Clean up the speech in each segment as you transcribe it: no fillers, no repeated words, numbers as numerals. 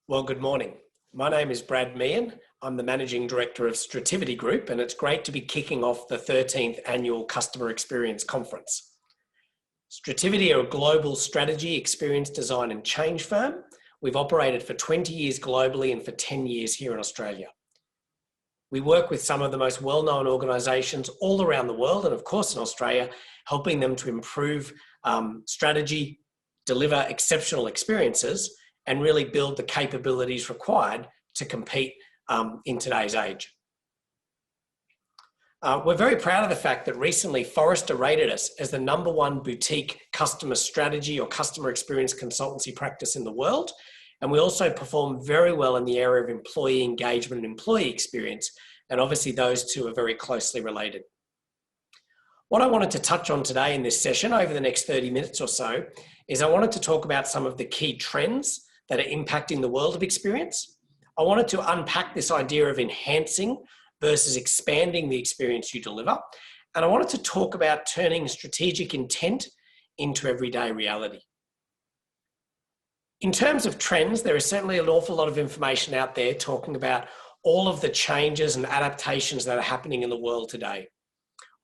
Well, good morning. My name is Brad Meehan. I'm the Managing Director of Strativity Group, and it's great to be kicking off the 13th Annual Customer Experience Conference. Strativity are a global strategy, experience design and change firm. We've operated for 20 years globally and for 10 years here in Australia. We work with some of the most well-known organisations all around the world and of course in Australia, helping them to improve strategy, deliver exceptional experiences and really build the capabilities required to compete in today's age. We're very proud of the fact that recently Forrester rated us as the #1 boutique customer strategy or customer experience consultancy practice in the world. And we also perform very well in the area of employee engagement and employee experience. And obviously those two are very closely related. What I wanted to touch on today in this session over the next 30 minutes or so is I wanted to talk about some of the key trends that are impacting the world of experience. I wanted to unpack this idea of enhancing versus expanding the experience you deliver. And I wanted to talk about turning strategic intent into everyday reality. In terms of trends, there is certainly an awful lot of information out there talking about all of the changes and adaptations that are happening in the world today.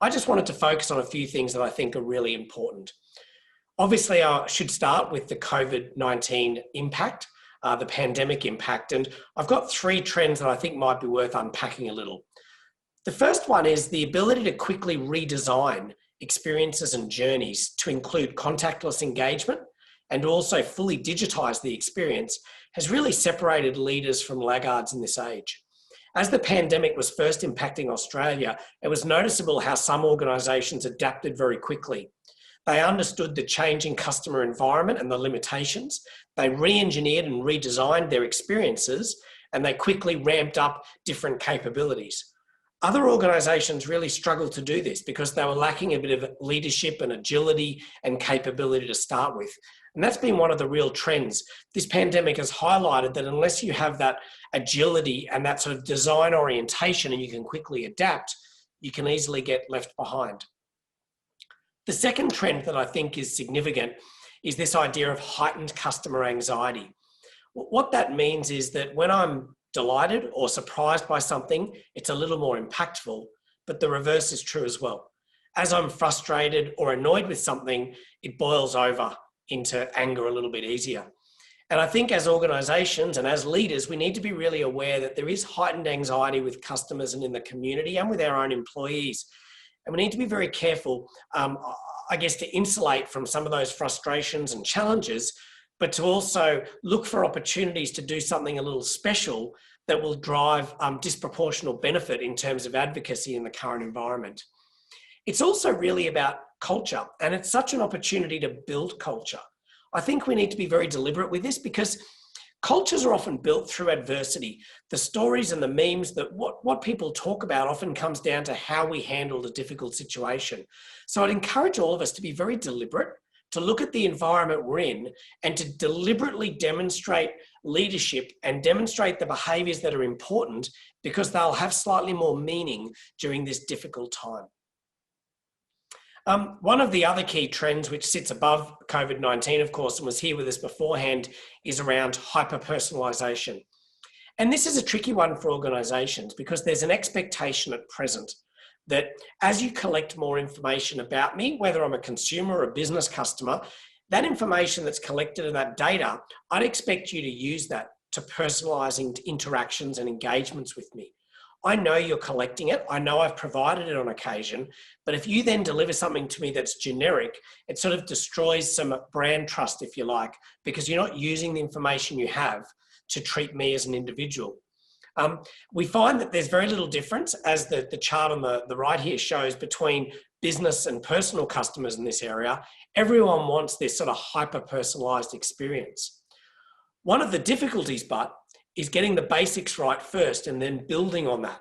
I just wanted to focus on a few things that I think are really important. Obviously, I should start with the COVID-19 impact, the pandemic impact, and I've got 3 trends that I think might be worth unpacking a little. The first one is the ability to quickly redesign experiences and journeys to include contactless engagement and also fully digitize the experience has really separated leaders from laggards in this age. As the pandemic was first impacting Australia, it was noticeable how some organisations adapted very quickly. They understood the changing customer environment and the limitations. They re-engineered and redesigned their experiences, and they quickly ramped up different capabilities. Other organisations really struggled to do this because they were lacking a bit of leadership and agility and capability to start with. And that's been one of the real trends. This pandemic has highlighted that unless you have that agility and that sort of design orientation and you can quickly adapt, you can easily get left behind. The second trend that I think is significant is this idea of heightened customer anxiety. What that means is that when I'm delighted or surprised by something, it's a little more impactful, but the reverse is true as well. As I'm frustrated or annoyed with something, it boils over into anger a little bit easier. And I think as organisations and as leaders, we need to be really aware that there is heightened anxiety with customers and in the community and with our own employees. And we need to be very careful, I guess, to insulate from some of those frustrations and challenges, but to also look for opportunities to do something a little special that will drive disproportionate benefit in terms of advocacy in the current environment. It's also really about culture, and it's such an opportunity to build culture. I think we need to be very deliberate with this because cultures are often built through adversity. The stories and the memes that what people talk about often comes down to how we handled a difficult situation. So I'd encourage all of us to be very deliberate, to look at the environment we're in and to deliberately demonstrate leadership and demonstrate the behaviours that are important because they'll have slightly more meaning during this difficult time. One of the other key trends which sits above COVID-19, of course, and was here with us beforehand, is around hyper-personalisation. And this is a tricky one for organisations because there's an expectation at present that as you collect more information about me, whether I'm a consumer or a business customer, that information that's collected and that data, I'd expect you to use that to personalising interactions and engagements with me. I know you're collecting it. I know I've provided it on occasion, but if you then deliver something to me that's generic, it sort of destroys some brand trust, if you like, because you're not using the information you have to treat me as an individual. We find that there's very little difference, as the chart on the right here shows, between business and personal customers in this area. Everyone wants this sort of hyper-personalised experience. One of the difficulties, but, is getting the basics right first and then building on that.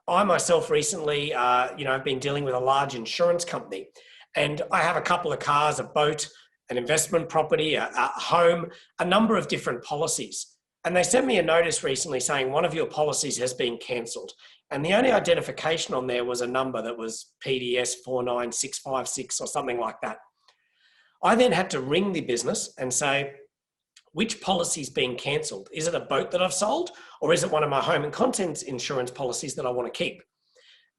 I myself recently, I've been dealing with a large insurance company, and I have a couple of cars, a boat, an investment property, a home, a number of different policies. And they sent me a notice recently saying one of your policies has been cancelled. And the only identification on there was a number that was PDS 49656 or something like that. I then had to ring the business and say, which policy is being cancelled? Is it a boat that I've sold, or is it one of my home and contents insurance policies that I want to keep?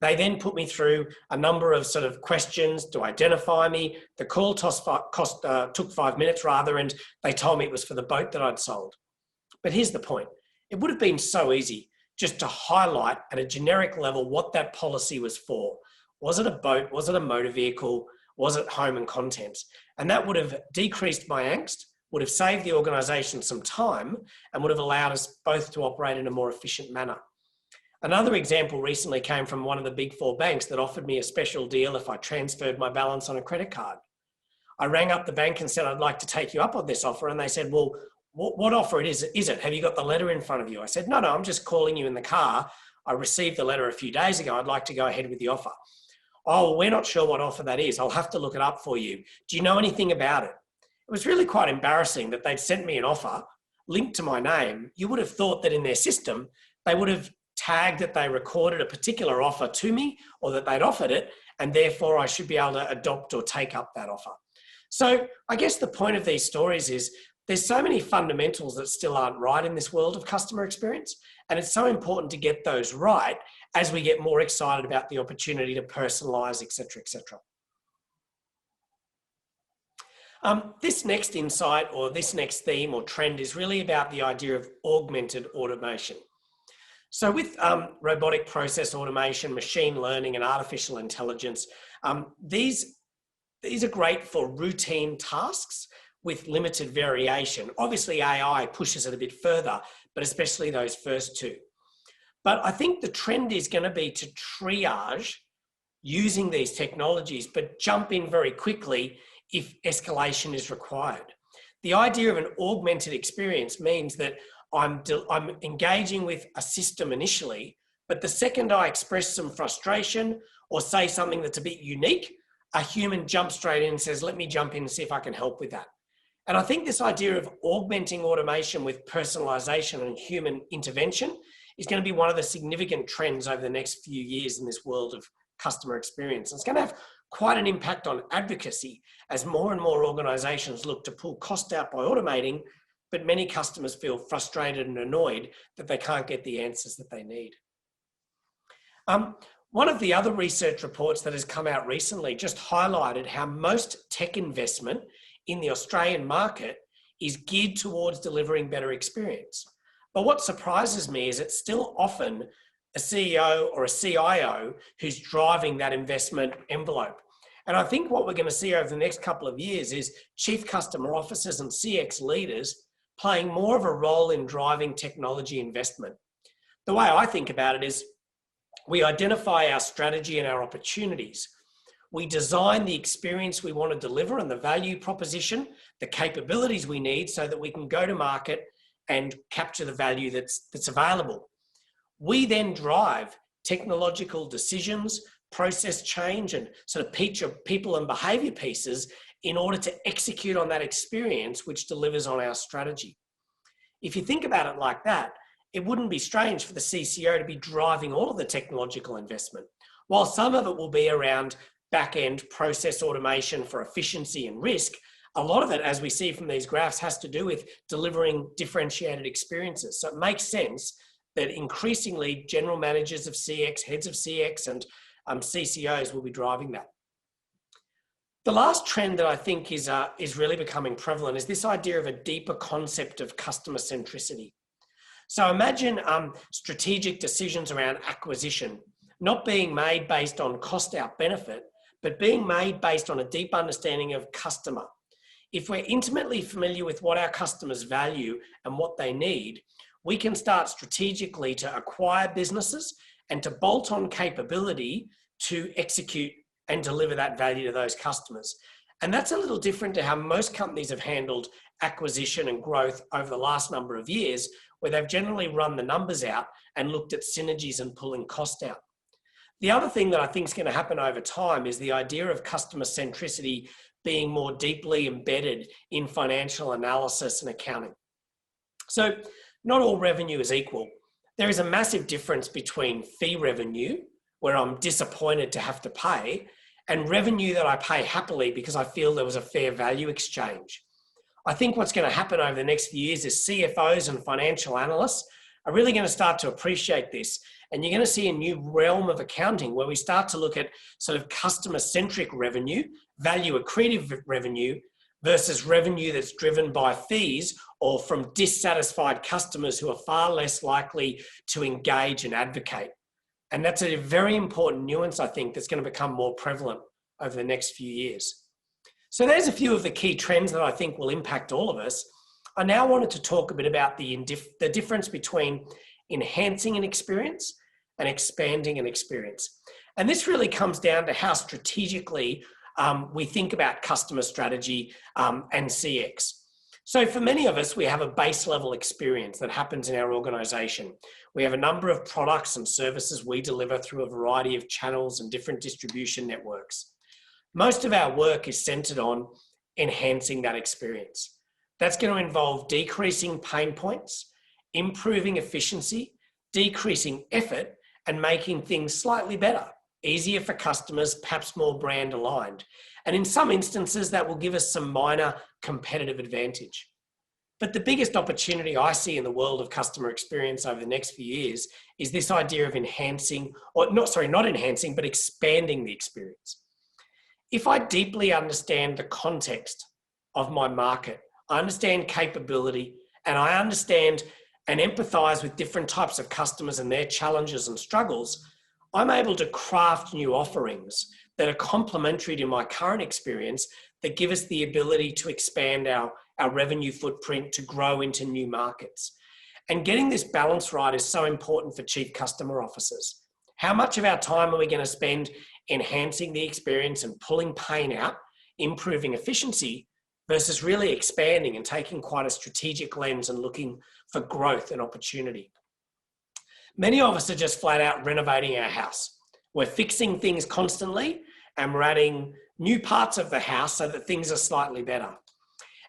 They then put me through a number of sort of questions to identify me. The call took 5 minutes rather, and they told me it was for the boat that I'd sold. But here's the point. It would have been so easy just to highlight at a generic level what that policy was for. Was it a boat? Was it a motor vehicle? Was it home and contents? And that would have decreased my angst, would have saved the organisation some time, and would have allowed us both to operate in a more efficient manner. Another example recently came from one of the big four banks that offered me a special deal if I transferred my balance on a credit card. I rang up the bank and said, I'd like to take you up on this offer. And they said, well, what offer is it? Have you got the letter in front of you? I said, no, I'm just calling you in the car. I received the letter a few days ago. I'd like to go ahead with the offer. Oh, well, we're not sure what offer that is. I'll have to look it up for you. Do you know anything about it? It was really quite embarrassing that they'd sent me an offer linked to my name. You would have thought that in their system, they would have tagged that they recorded a particular offer to me or that they'd offered it, and therefore I should be able to adopt or take up that offer. So I guess the point of these stories is there's so many fundamentals that still aren't right in this world of customer experience, and it's so important to get those right as we get more excited about the opportunity to personalize, et cetera, et cetera. This next insight or this next theme or trend is really about the idea of augmented automation. So with robotic process automation, machine learning and artificial intelligence, these are great for routine tasks with limited variation. Obviously AI pushes it a bit further, but especially those first two. But I think the trend is going to be to triage using these technologies, but jump in very quickly if escalation is required. The idea of an augmented experience means that I'm engaging with a system initially, but the second I express some frustration or say something that's a bit unique, a human jumps straight in and says, let me jump in and see if I can help with that. And I think this idea of augmenting automation with personalization and human intervention is going to be one of the significant trends over the next few years in this world of customer experience. And it's going to have quite an impact on advocacy as more and more organizations look to pull cost out by automating, but many customers feel frustrated and annoyed that they can't get the answers that they need. One of the other research reports that has come out recently just highlighted how most tech investment in the Australian market is geared towards delivering better experience. But what surprises me is it's still often a CEO or a CIO who's driving that investment envelope. And I think what we're going to see over the next couple of years is chief customer officers and CX leaders playing more of a role in driving technology investment. The way I think about it is we identify our strategy and our opportunities. We design the experience we want to deliver and the value proposition, the capabilities we need so that we can go to market and capture the value that's available. We then drive technological decisions, process change, and sort of people and behavior pieces in order to execute on that experience which delivers on our strategy. If you think about it like that, it wouldn't be strange for the CCO to be driving all of the technological investment. While some of it will be around back-end process automation for efficiency and risk, a lot of it, as we see from these graphs, has to do with delivering differentiated experiences. So it makes sense that increasingly general managers of CX, heads of CX and CCOs will be driving that. The last trend that I think is really becoming prevalent is this idea of a deeper concept of customer centricity. So imagine strategic decisions around acquisition, not being made based on cost out benefit, but being made based on a deep understanding of customer. If we're intimately familiar with what our customers value and what they need, we can start strategically to acquire businesses and to bolt on capability to execute and deliver that value to those customers. And that's a little different to how most companies have handled acquisition and growth over the last number of years, where they've generally run the numbers out and looked at synergies and pulling cost out. The other thing that I think is going to happen over time is the idea of customer centricity being more deeply embedded in financial analysis and accounting. So not all revenue is equal. There is a massive difference between fee revenue, where I'm disappointed to have to pay, and revenue that I pay happily because I feel there was a fair value exchange. I think what's going to happen over the next few years is CFOs and financial analysts are really going to start to appreciate this. And you're going to see a new realm of accounting where we start to look at sort of customer-centric revenue, value accretive revenue, versus revenue that's driven by fees or from dissatisfied customers who are far less likely to engage and advocate. And that's a very important nuance, I think, that's going to become more prevalent over the next few years. So there's a few of the key trends that I think will impact all of us. I now wanted to talk a bit about the difference between enhancing an experience and expanding an experience. And this really comes down to how strategically we think about customer strategy and CX. So for many of us, we have a base level experience that happens in our organization. We have a number of products and services we deliver through a variety of channels and different distribution networks. Most of our work is centered on enhancing that experience. That's going to involve decreasing pain points, improving efficiency, decreasing effort, and making things slightly better, easier for customers, perhaps more brand aligned. And in some instances, that will give us some minor competitive advantage. But the biggest opportunity I see in the world of customer experience over the next few years is this idea of enhancing, or not enhancing, but expanding the experience. If I deeply understand the context of my market, I understand capability, and I understand and empathize with different types of customers and their challenges and struggles, I'm able to craft new offerings that are complementary to my current experience that give us the ability to expand our revenue footprint, to grow into new markets. And getting this balance right is so important for chief customer officers. How much of our time are we going to spend enhancing the experience and pulling pain out, improving efficiency, versus really expanding and taking quite a strategic lens and looking for growth and opportunity? Many of us are just flat out renovating our house. We're fixing things constantly and we're adding new parts of the house so that things are slightly better.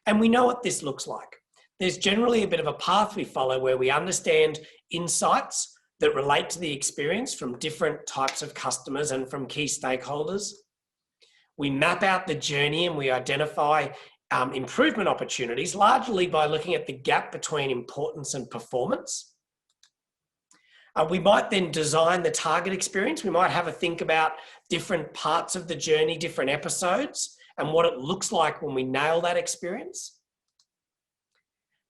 And we know what this looks like. There's generally a bit of a path we follow where we understand insights that relate to the experience from different types of customers and from key stakeholders. We map out the journey and we identify improvement opportunities, largely by looking at the gap between importance and performance. We might then design the target experience. We might have a think about different parts of the journey, different episodes, and what it looks like when we nail that experience.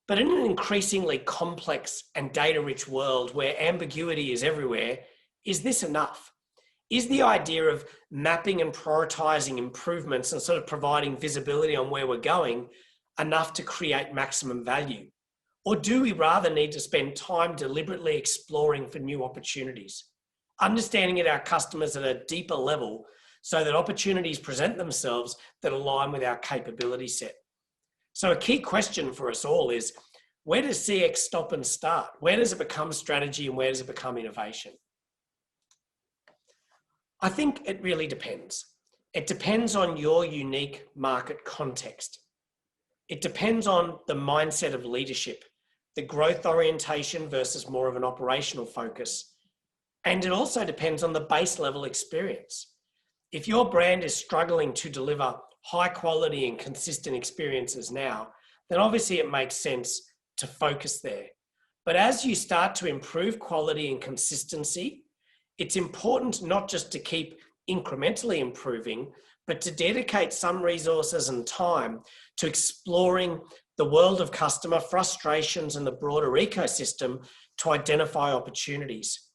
But in an increasingly complex and data-rich world where ambiguity is everywhere, is this enough? Is the idea of mapping and prioritizing improvements and sort of providing visibility on where we're going enough to create maximum value? Or do we rather need to spend time deliberately exploring for new opportunities, understanding our customers at a deeper level so that opportunities present themselves that align with our capability set? So a key question for us all is, where does CX stop and start? Where does it become strategy and where does it become innovation? I think it really depends. It depends on your unique market context. It depends on the mindset of leadership, the growth orientation versus more of an operational focus. And it also depends on the base level experience. If your brand is struggling to deliver high quality and consistent experiences now, then obviously it makes sense to focus there. But as you start to improve quality and consistency, it's important not just to keep incrementally improving, but to dedicate some resources and time to exploring the world of customer frustrations and the broader ecosystem to identify opportunities.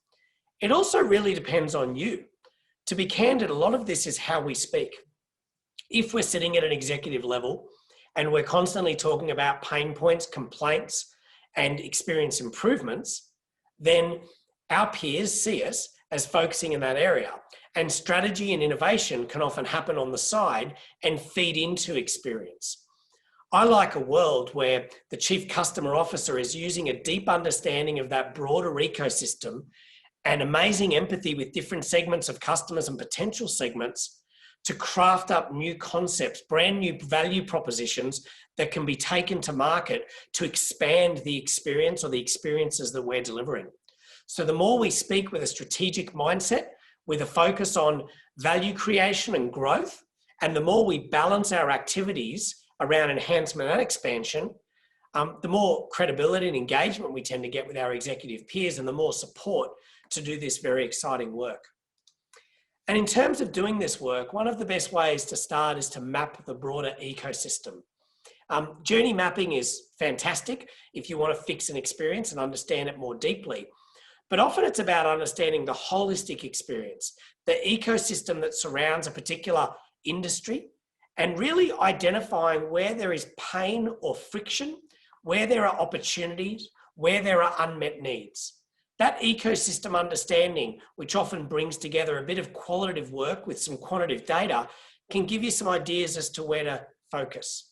It also really depends on you. To be candid, a lot of this is how we speak. If we're sitting at an executive level and we're constantly talking about pain points, complaints, and experience improvements, then our peers see us as focusing in that area. And strategy and innovation can often happen on the side and feed into experience. I like a world where the chief customer officer is using a deep understanding of that broader ecosystem and amazing empathy with different segments of customers and potential segments to craft up new concepts, brand new value propositions that can be taken to market to expand the experience or the experiences that we're delivering. So the more we speak with a strategic mindset, with a focus on value creation and growth, and the more we balance our activities around enhancement and expansion, the more credibility and engagement we tend to get with our executive peers and the more support to do this very exciting work. And in terms of doing this work, one of the best ways to start is to map the broader ecosystem. Journey mapping is fantastic if you want to fix an experience and understand it more deeply. But often it's about understanding the holistic experience, the ecosystem that surrounds a particular industry, and really identifying where there is pain or friction, where there are opportunities, where there are unmet needs. That ecosystem understanding, which often brings together a bit of qualitative work with some quantitative data, can give you some ideas as to where to focus.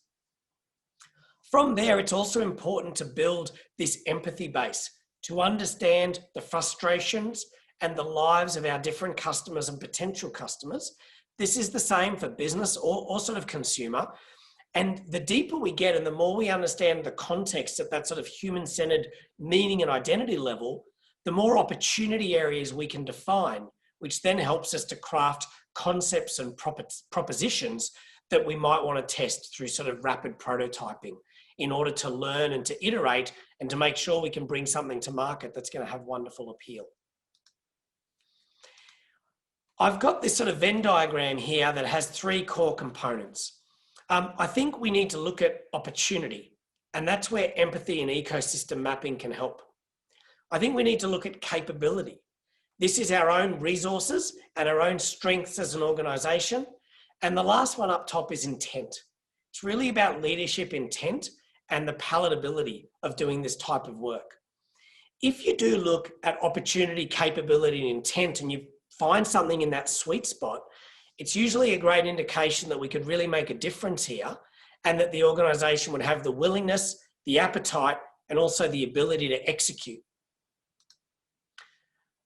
From there, it's also important to build this empathy base to understand the frustrations and the lives of our different customers and potential customers. This is the same for business or sort of consumer. And the deeper we get and the more we understand the context at that sort of human-centered meaning and identity level, the more opportunity areas we can define, which then helps us to craft concepts and propositions that we might want to test through sort of rapid prototyping in order to learn and to iterate and to make sure we can bring something to market that's going to have wonderful appeal. I've got this sort of Venn diagram here that has three core components. I think we need to look at opportunity, and that's where empathy and ecosystem mapping can help. I think we need to look at capability. This is our own resources and our own strengths as an organisation. And the last one up top is intent. It's really about leadership intent and the palatability of doing this type of work. If you do look at opportunity, capability, and intent, and you find something in that sweet spot, it's usually a great indication that we could really make a difference here and that the organisation would have the willingness, the appetite, and also the ability to execute.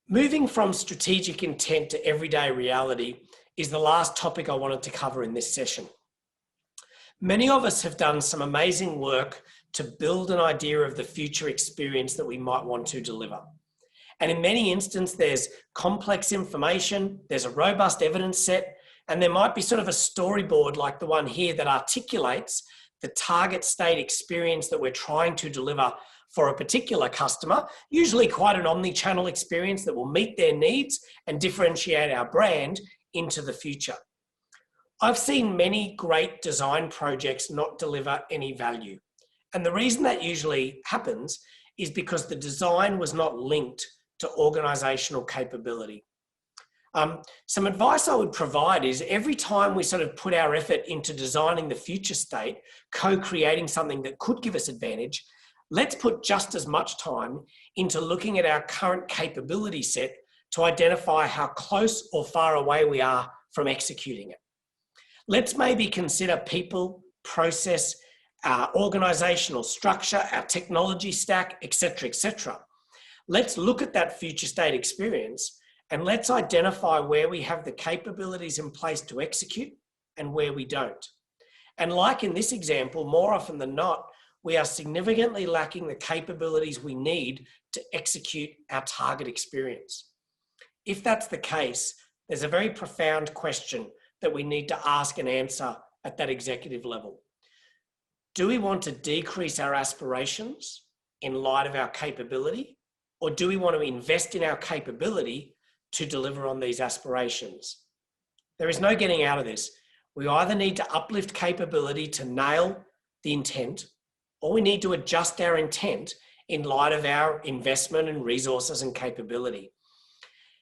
Moving from strategic intent to everyday reality is the last topic I wanted to cover in this session. Many of us have done some amazing work to build an idea of the future experience that we might want to deliver. And in many instances, there's complex information, there's a robust evidence set, and there might be sort of a storyboard like the one here that articulates the target state experience that we're trying to deliver for a particular customer, usually quite an omni-channel experience that will meet their needs and differentiate our brand into the future. I've seen many great design projects not deliver any value. And the reason that usually happens is because the design was not linked to organizational capability. Some advice I would provide is every time we sort of put our effort into designing the future state, co-creating something that could give us advantage, let's put just as much time into looking at our current capability set to identify how close or far away we are from executing it. Let's maybe consider people, process, our organizational structure, our technology stack, etc., etc. Let's look at that future state experience and let's identify where we have the capabilities in place to execute and where we don't. And like in this example, more often than not, we are significantly lacking the capabilities we need to execute our target experience. If that's the case, there's a very profound question that we need to ask and answer at that executive level. Do we want to decrease our aspirations in light of our capability, or do we want to invest in our capability to deliver on these aspirations? There is no getting out of this. We either need to uplift capability to nail the intent, or we need to adjust our intent in light of our investment and resources and capability.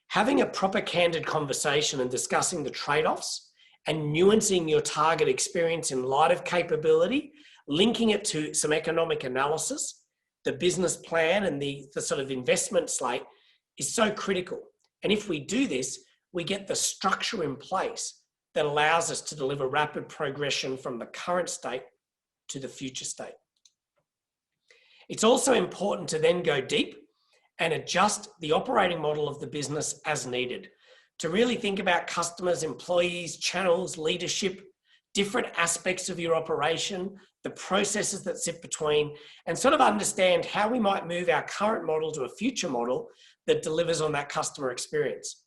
Having a proper candid conversation and discussing the trade-offs and nuancing your target experience in light of capability, linking it to some economic analysis, the business plan and the sort of investment slate is so critical. And if we do this, we get the structure in place that allows us to deliver rapid progression from the current state to the future state. It's also important to then go deep and adjust the operating model of the business as needed, to really think about customers, employees, channels, leadership, different aspects of your operation, the processes that sit between, and sort of understand how we might move our current model to a future model that delivers on that customer experience.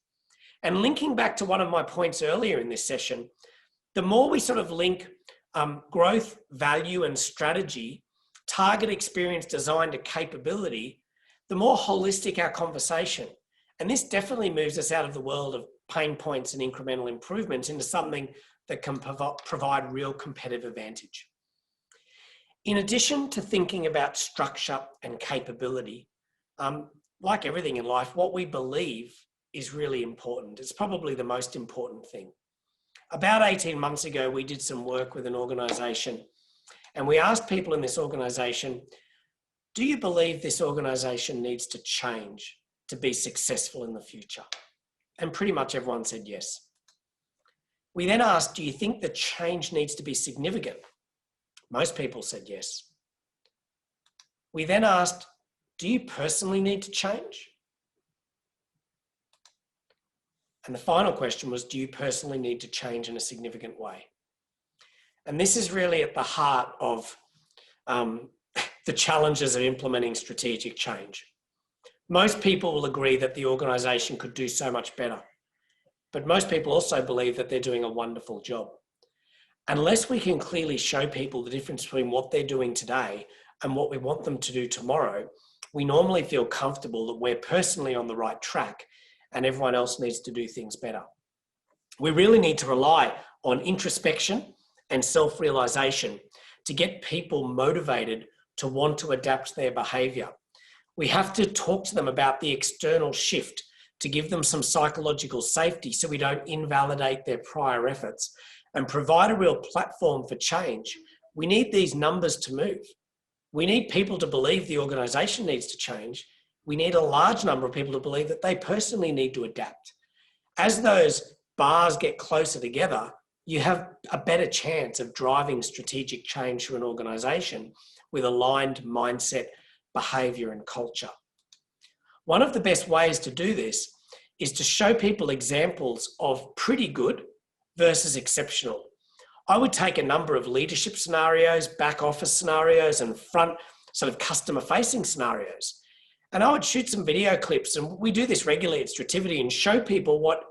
And linking back to one of my points earlier in this session, the more we sort of link growth, value, and strategy, target experience, design to capability, the more holistic our conversation. And this definitely moves us out of the world of pain points and incremental improvements into something that can provide real competitive advantage. In addition to thinking about structure and capability, like everything in life, what we believe is really important. It's probably the most important thing. About 18 months ago, we did some work with an organisation, and we asked people in this organisation, do you believe this organisation needs to change to be successful in the future? And pretty much everyone said yes. We then asked, do you think the change needs to be significant? Most people said yes. We then asked, do you personally need to change? And the final question was, do you personally need to change in a significant way? And this is really at the heart of the challenges of implementing strategic change. Most people will agree that the organisation could do so much better, but most people also believe that they're doing a wonderful job. Unless we can clearly show people the difference between what they're doing today and what we want them to do tomorrow, we normally feel comfortable that we're personally on the right track and everyone else needs to do things better. We really need to rely on introspection and self-realization to get people motivated to want to adapt their behavior. We have to talk to them about the external shift to give them some psychological safety so we don't invalidate their prior efforts and provide a real platform for change. We need these numbers to move. We need people to believe the organisation needs to change. We need a large number of people to believe that they personally need to adapt. As those bars get closer together, you have a better chance of driving strategic change for an organisation with aligned mindset, behaviour and culture. One of the best ways to do this is to show people examples of pretty good versus exceptional. I would take a number of leadership scenarios, back office scenarios, and front sort of customer facing scenarios. And I would shoot some video clips, and we do this regularly at Strativity, and show people what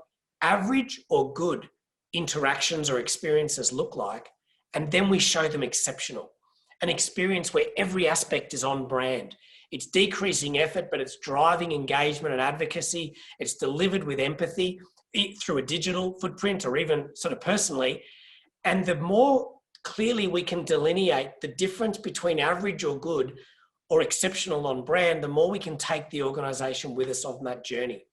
average or good interactions or experiences look like. And then we show them exceptional, an experience where every aspect is on brand. It's decreasing effort, but it's driving engagement and advocacy. It's delivered with empathy through a digital footprint or even sort of personally. And the more clearly we can delineate the difference between average or good or exceptional on brand, the more we can take the organisation with us on that journey.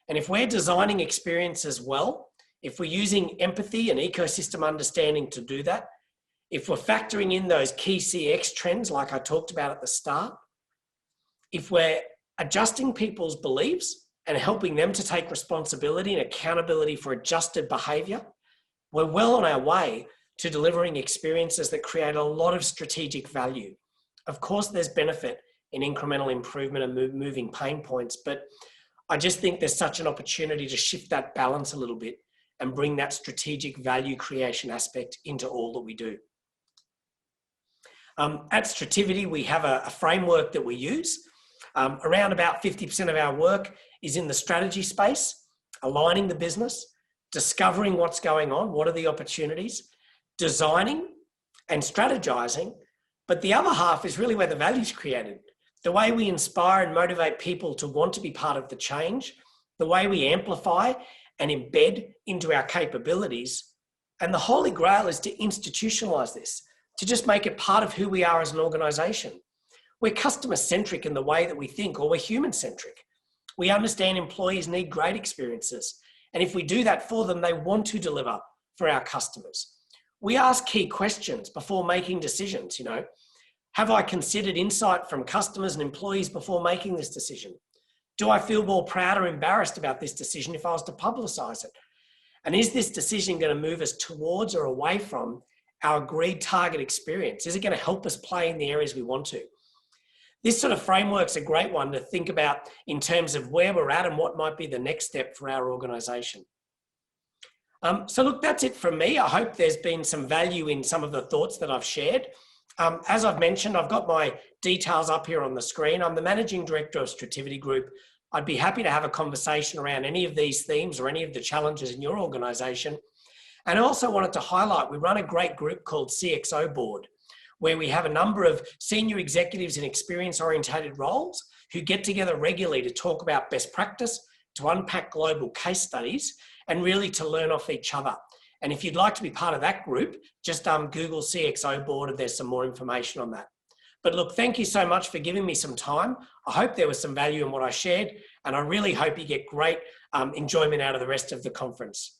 And if we're designing experiences well, if we're using empathy and ecosystem understanding to do that, if we're factoring in those key CX trends like I talked about at the start, if we're adjusting people's beliefs and helping them to take responsibility and accountability for adjusted behaviour, we're well on our way to delivering experiences that create a lot of strategic value. Of course, there's benefit in incremental improvement and moving pain points, but I just think there's such an opportunity to shift that balance a little bit and bring that strategic value creation aspect into all that we do. At Strativity, we have a framework that we use. Around about 50% of our work is in the strategy space, aligning the business, discovering what's going on, what are the opportunities, designing and strategizing. But the other half is really where the value is created. The way we inspire and motivate people to want to be part of the change, the way we amplify and embed into our capabilities. And the holy grail is to institutionalize this, to just make it part of who we are as an organization. We're customer-centric in the way that we think, or we're human-centric. We understand employees need great experiences. And if we do that for them, they want to deliver for our customers. We ask key questions before making decisions, Have I considered insight from customers and employees before making this decision? Do I feel more proud or embarrassed about this decision if I was to publicize it? And is this decision going to move us towards or away from our agreed target experience? Is it going to help us play in the areas we want to? This sort of framework's a great one to think about in terms of where we're at and what might be the next step for our organisation. So look, that's it from me. I hope there's been some value in some of the thoughts that I've shared. As I've mentioned, I've got my details up here on the screen. I'm the Managing Director of Strativity Group. I'd be happy to have a conversation around any of these themes or any of the challenges in your organisation. And I also wanted to highlight, we run a great group called CXO Board, where we have a number of senior executives in experience-orientated roles who get together regularly to talk about best practice, to unpack global case studies, and really to learn off each other. And if you'd like to be part of that group, just Google CXO Board and there's some more information on that. But look, thank you so much for giving me some time. I hope there was some value in what I shared, and I really hope you get great enjoyment out of the rest of the conference.